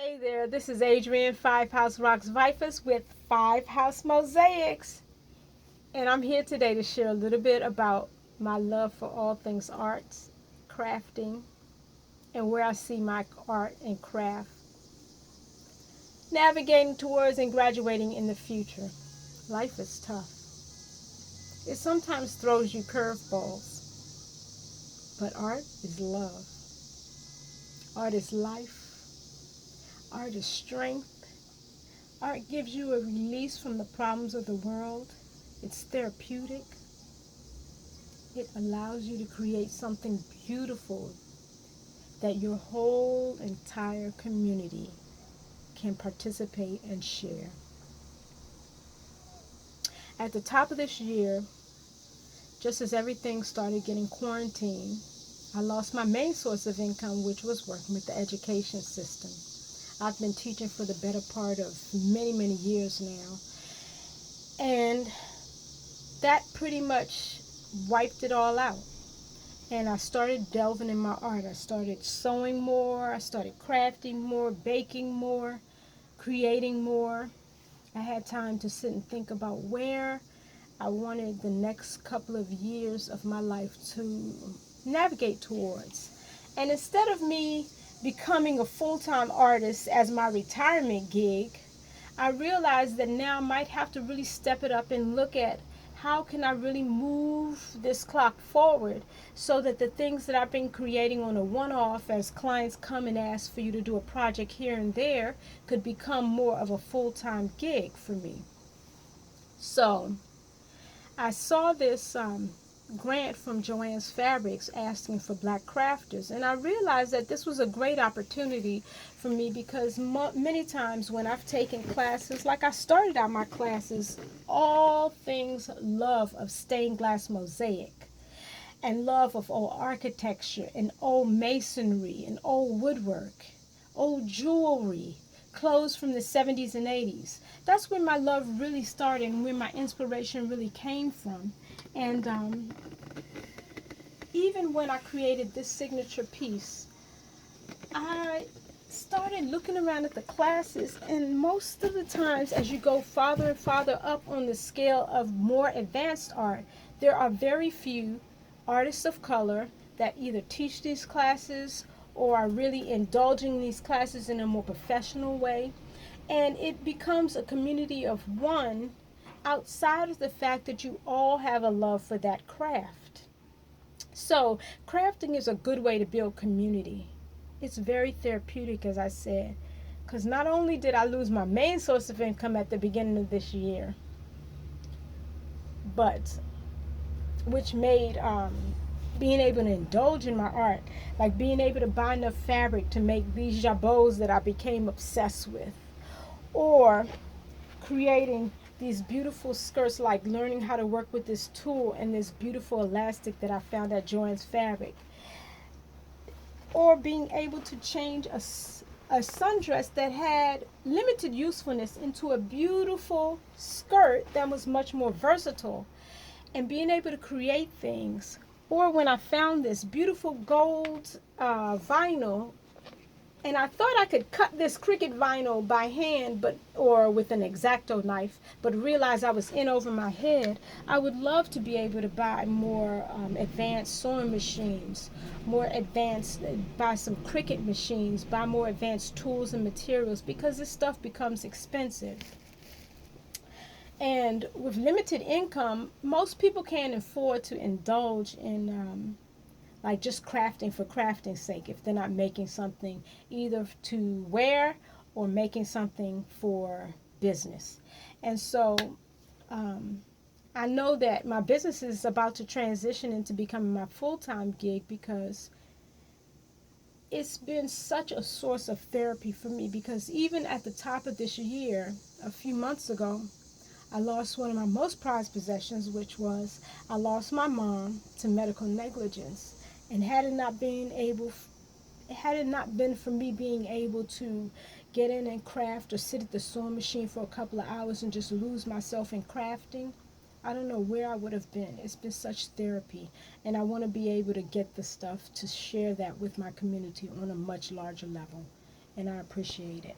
Hey there, this is Adrienne, Five House Rocks Vipers with Five House Mosaics. And I'm here today to share a little bit about my love for all things arts, crafting, and where I see my art and craft navigating towards and graduating in the future. Life is tough. It sometimes throws you curveballs, but art is love. Art is life. Art is strength. Art gives you a release from the problems of the world. It's therapeutic. It allows you to create something beautiful that your whole entire community can participate and share. At the top of this year, just as everything started getting quarantined, I lost my main source of income, which was working with the education system. I've been teaching for the better part of many, many years now. And that pretty much wiped it all out. And I started delving in my art. I started sewing more. I started crafting more, baking more, creating more. I had time to sit and think about where I wanted the next couple of years of my life to navigate towards. And instead of me becoming a full-time artist as my retirement gig, I realized that now I might have to really step it up and look at how can I really move this clock forward so that the things that I've been creating on a one-off as clients come and ask for you to do a project here and there could become more of a full-time gig for me. So I saw this grant from Joann's Fabrics asking for black crafters, and I realized that this was a great opportunity for me because many times when I've taken classes, like I started out my classes all things love of stained glass mosaic and love of old architecture and old masonry and old woodwork, old jewelry, clothes from the 70s and 80s. That's where my love really started and where my inspiration really came from. And even when I created this signature piece, I started looking around at the classes, and most of the times as you go farther and farther up on the scale of more advanced art, there are very few artists of color that either teach these classes or are really indulging these classes in a more professional way. And it becomes a community of one outside of the fact that you all have a love for that craft. So, crafting is a good way to build community. It's very therapeutic, as I said, because not only did I lose my main source of income at the beginning of this year, but which made being able to indulge in my art, like being able to buy enough fabric to make these jabots that I became obsessed with, or creating these beautiful skirts, like learning how to work with this tool and this beautiful elastic that I found at Joann's Fabric, or being able to change a sundress that had limited usefulness into a beautiful skirt that was much more versatile, and being able to create things. Or when I found this beautiful gold vinyl, and I thought I could cut this Cricut vinyl by hand, but or with an X-Acto knife, but realized I was in over my head. I would love to be able to buy more advanced sewing machines, more advanced, buy some Cricut machines, buy more advanced tools and materials, because this stuff becomes expensive. And with limited income, most people can't afford to indulge in like just crafting for crafting's sake if they're not making something either to wear or making something for business. And so I know that my business is about to transition into becoming my full-time gig because it's been such a source of therapy for me, because even at the top of this year, a few months ago, I lost one of my most prized possessions, which was I lost my mom to medical negligence. And had it not been for me being able to get in and craft or sit at the sewing machine for a couple of hours and just lose myself in crafting, I don't know where I would have been. It's been such therapy, and I want to be able to get the stuff to share that with my community on a much larger level. and I appreciate it.